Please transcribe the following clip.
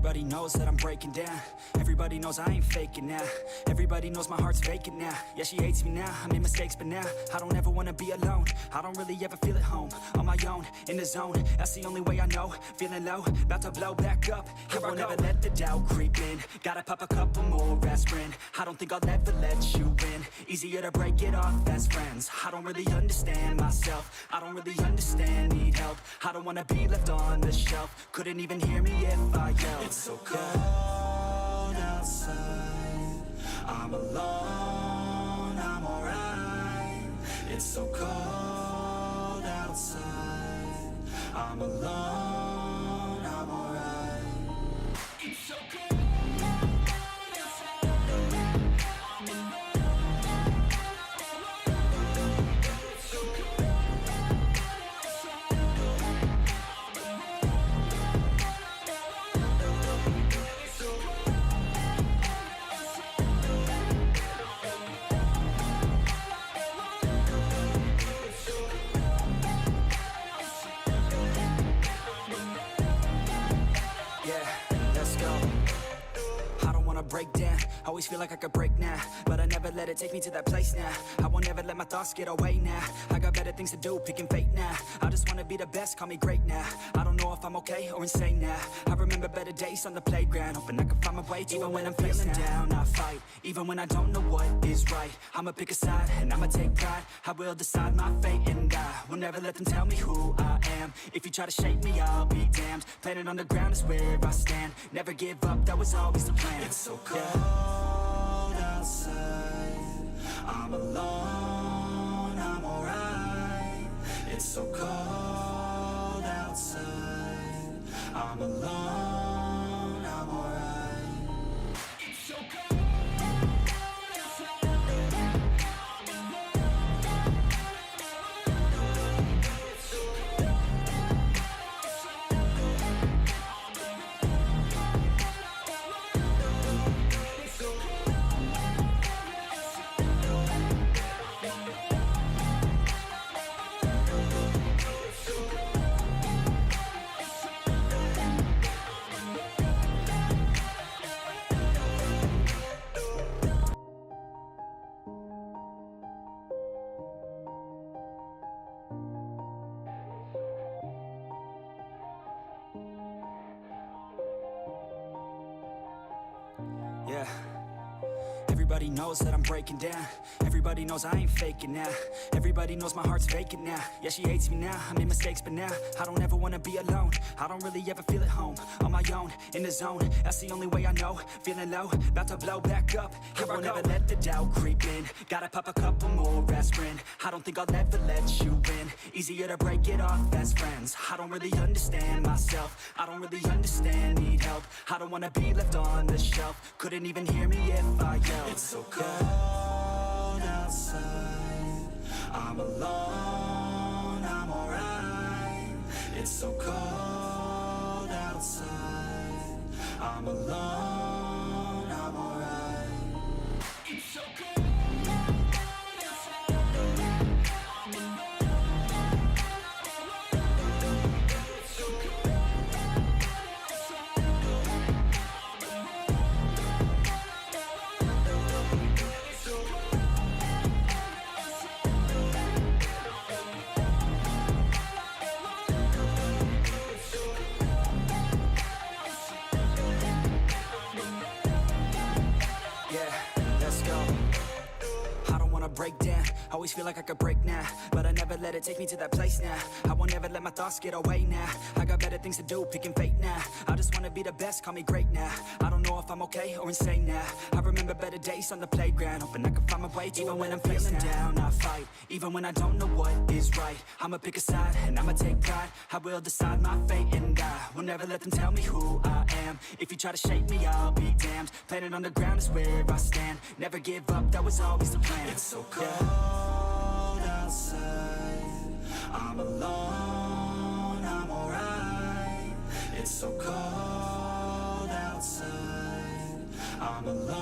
Everybody knows that I'm breaking down. Everybody knows I ain't faking now. Everybody knows my heart's vacant now. Yeah, she hates me now, I made mistakes but now I don't ever wanna be alone. I don't really ever feel at home. On my own, in the zone, that's the only way I know. Feeling low, about to blow back up. I won't ever let the doubt creep in. Gotta pop a couple more aspirin. I don't think I'll ever let you in. Easier to break it off best friends. I don't really understand myself. I don't really understand, need help. I don't wanna be left on the shelf. Couldn't even hear me if I yelled. It's so cold outside, I'm alone, I'm alright. It's so cold outside, I'm alone, I'm alright. It's so cold outside, I'm alone. It's so cold outside, break down, always feel like I could break now, but I never let it take me to that place now. I won't ever let my thoughts get away now. I got better things to do, picking fate now. I just wanna be the best, call me great now. I don't know if I'm okay or insane now. I remember better days on the playground, hoping I can find my way. Even when I'm feeling down, I fight. Even when I don't know what is right, I'ma pick a side and I'ma take pride. I will decide my fate and I will never let them tell me who I am. If you try to shake me, I'll be damned. Planet on the ground is where I stand. Never give up, that was always the plan. It's so cold outside, I'm alone, I'm alright. It's so cold outside, I'm alone, I'm alright. It's so cold outside, I'm alone. It's so cold outside, I'm yeah. Everybody knows that I'm breaking down. Everybody knows I ain't faking now. Everybody knows my heart's vacant now. Yeah, she hates me now, I made mistakes but now I don't ever wanna be alone. I don't really ever feel at home. On my own, in the zone, that's the only way I know. Feeling low, about to blow back up. I won't ever let the doubt creep in. Gotta pop a couple more aspirin. I don't think I'll ever let you in. Easier to break it off best friends. I don't really understand myself. I don't really understand, need help. I don't wanna be left on the shelf. Couldn't even hear me if I yelled. It's so cold outside, I'm alone, I'm alright. It's so cold outside, I'm alone, I'm alright. It's so cold outside, I'm alone. It's so cold outside, break down, always feel like I could break now, but I never let it take me to that place now. I won't ever let my thoughts get away now. I got better things to do, picking fate now. I just wanna be the best, call me great now. I don't know if I'm okay or insane now. I remember better days on the playground, hoping I can find my way. Even when I'm feeling down, I fight. Even when I don't know what is right, I'ma pick a side and I'ma take pride. I will decide my fate and I will never let them tell me who I am. If you try to shake me, I'll be damned. Planet on the ground is where I stand. Never give up, that was always the plan. It's so cold outside, I'm alone, I'm alright. It's so cold outside, I'm alone.